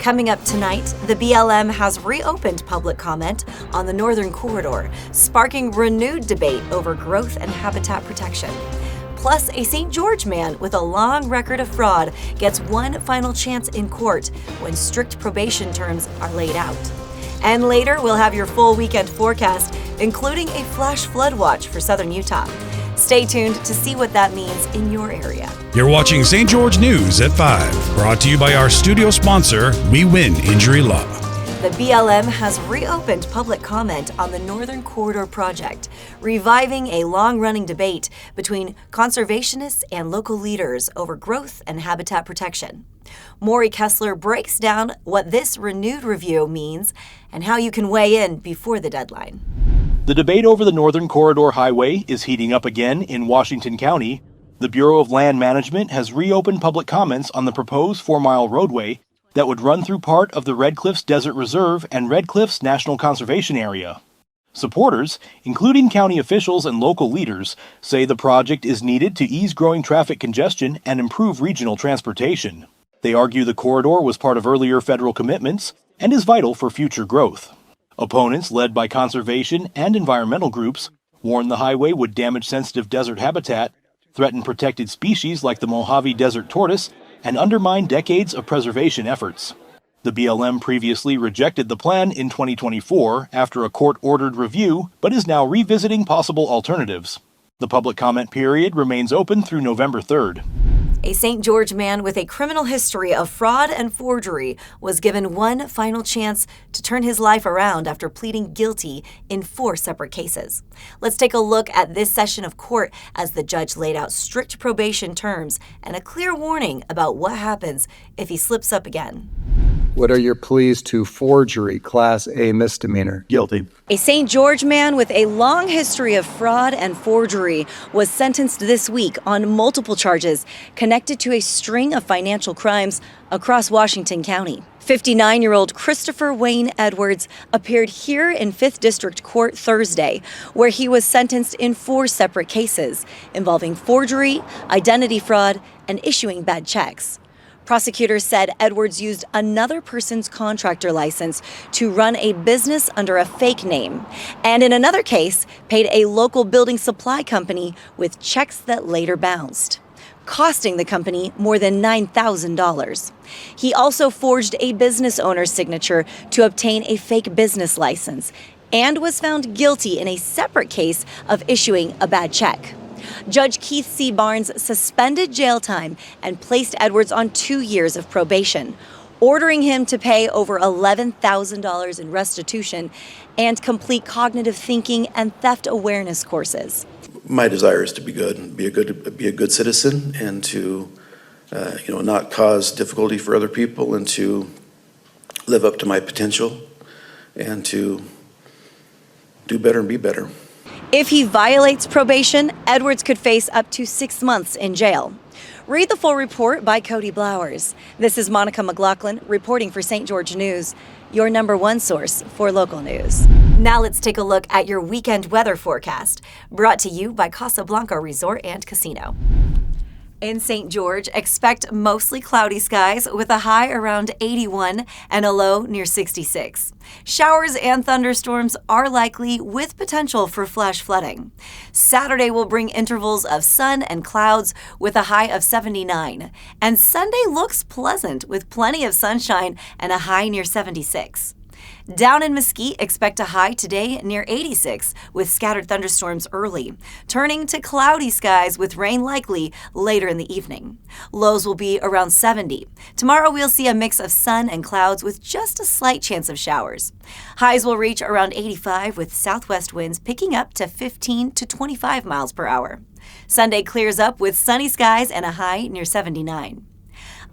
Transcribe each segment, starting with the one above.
Coming up tonight, the BLM has reopened public comment on the Northern Corridor, sparking renewed debate over growth and habitat protection. Plus, a St. George man with a long record of fraud gets one final chance in court when strict probation terms are laid out. And later, we'll have your full weekend forecast, including a flash flood watch for southern Utah. Stay tuned to see what that means in your area. You're watching St. George News at 5, brought to you by our studio sponsor, We Win Injury Law. The BLM has reopened public comment on the Northern Corridor project, reviving a long-running debate between conservationists and local leaders over growth and habitat protection. Maury Kessler breaks down what this renewed review means and how you can weigh in before the deadline. The debate over the Northern Corridor Highway is heating up again in Washington County. The Bureau of Land Management has reopened public comments on the proposed 4-mile roadway that would run through part of the Red Cliffs Desert Reserve and Red Cliffs National Conservation Area. Supporters, including county officials and local leaders, say the project is needed to ease growing traffic congestion and improve regional transportation. They argue the corridor was part of earlier federal commitments and is vital for future growth. Opponents, led by conservation and environmental groups, warn the highway would damage sensitive desert habitat, threaten protected species like the Mojave Desert tortoise, and undermine decades of preservation efforts. The BLM previously rejected the plan in 2024 after a court-ordered review, but is now revisiting possible alternatives. The public comment period remains open through November 3rd. A St. George man with a criminal history of fraud and forgery was given one final chance to turn his life around after pleading guilty in 4 separate cases. Let's take a look at this session of court as the judge laid out strict probation terms and a clear warning about what happens if he slips up again. What are your pleas to forgery, Class A misdemeanor? Guilty. A St. George man with a long history of fraud and forgery was sentenced this week on multiple charges connected to a string of financial crimes across Washington County. 59-year-old Christopher Wayne Edwards appeared here in 5th District Court Thursday, where he was sentenced in 4 separate cases involving forgery, identity fraud, and issuing bad checks. Prosecutors said Edwards used another person's contractor license to run a business under a fake name, and in another case, paid a local building supply company with checks that later bounced, costing the company more than $9,000. He also forged a business owner's signature to obtain a fake business license and was found guilty in a separate case of issuing a bad check. Judge Keith C. Barnes suspended jail time and placed Edwards on 2 years of probation, ordering him to pay over $11,000 in restitution and complete cognitive thinking and theft awareness courses. My desire is to be good, be a good citizen, and to not cause difficulty for other people, and to live up to my potential, and to do better and be better. If he violates probation, Edwards could face up to 6 months in jail. Read the full report by Cody Blowers. This is Monica McLaughlin reporting for St. George News, your #1 source for local news. Now let's take a look at your weekend weather forecast, brought to you by Casablanca Resort and Casino. In St. George, expect mostly cloudy skies with a high around 81 and a low near 66. Showers and thunderstorms are likely with potential for flash flooding. Saturday will bring intervals of sun and clouds with a high of 79. And Sunday looks pleasant with plenty of sunshine and a high near 76. Down in Mesquite, expect a high today near 86 with scattered thunderstorms early, turning to cloudy skies with rain likely later in the evening. Lows will be around 70. Tomorrow we'll see a mix of sun and clouds with just a slight chance of showers. Highs will reach around 85 with southwest winds picking up to 15 to 25 miles per hour. Sunday clears up with sunny skies and a high near 79.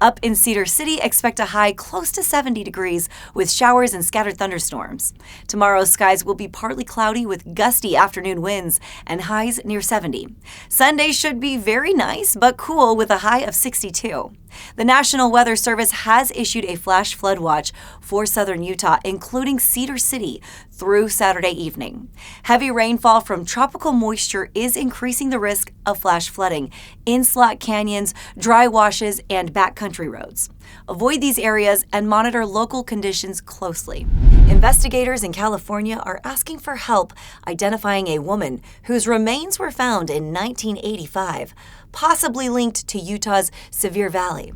Up in Cedar City, expect a high close to 70 degrees with showers and scattered thunderstorms. Tomorrow's skies will be partly cloudy with gusty afternoon winds and highs near 70. Sunday should be very nice but cool with a high of 62. The National Weather Service has issued a flash flood watch for southern Utah, including Cedar City, through Saturday evening. Heavy rainfall from tropical moisture is increasing the risk of flash flooding in slot canyons, dry washes, and backcountry roads. Avoid these areas and monitor local conditions closely. Investigators in California are asking for help identifying a woman whose remains were found in 1985, possibly linked to Utah's Sevier Valley.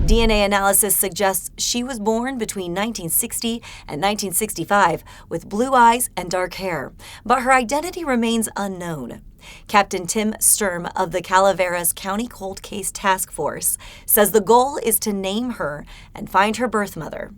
DNA analysis suggests she was born between 1960 and 1965 with blue eyes and dark hair, but her identity remains unknown. Captain Tim Sturm of the Calaveras County Cold Case Task Force says the goal is to name her and find her birth mother.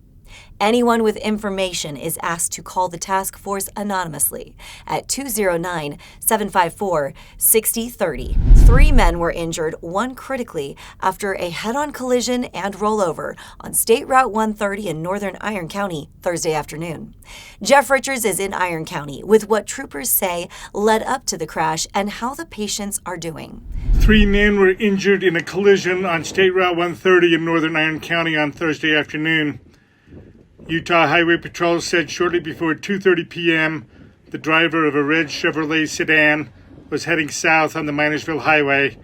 Anyone with information is asked to call the task force anonymously at 209-754-6030. 3 men were injured, 1 critically, after a head-on collision and rollover on State Route 130 in northern Iron County Thursday afternoon. Jeff Richards is in Iron County with what troopers say led up to the crash and how the patients are doing. 3 men were injured in a collision on State Route 130 in northern Iron County on Thursday afternoon. Utah Highway Patrol said shortly before 2:30 p.m., the driver of a red Chevrolet sedan was heading south on the Minersville Highway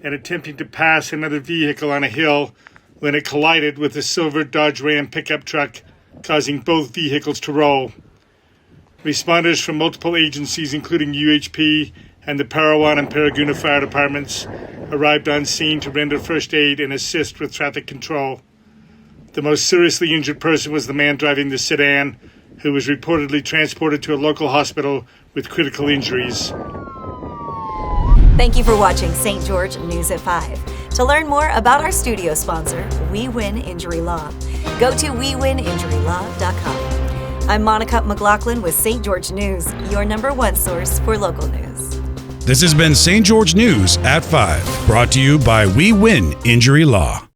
and attempting to pass another vehicle on a hill when it collided with a silver Dodge Ram pickup truck, causing both vehicles to roll. Responders from multiple agencies, including UHP and the Parowan and Paraguna Fire Departments, arrived on scene to render first aid and assist with traffic control. The most seriously injured person was the man driving the sedan, who was reportedly transported to a local hospital with critical injuries. Thank you for watching St. George News at 5. To learn more about our studio sponsor, We Win Injury Law, go to wewinjurylaw.com. I'm Monica McLaughlin with St. George News, your #1 source for local news. This has been St. George News at 5, brought to you by We Win Injury Law.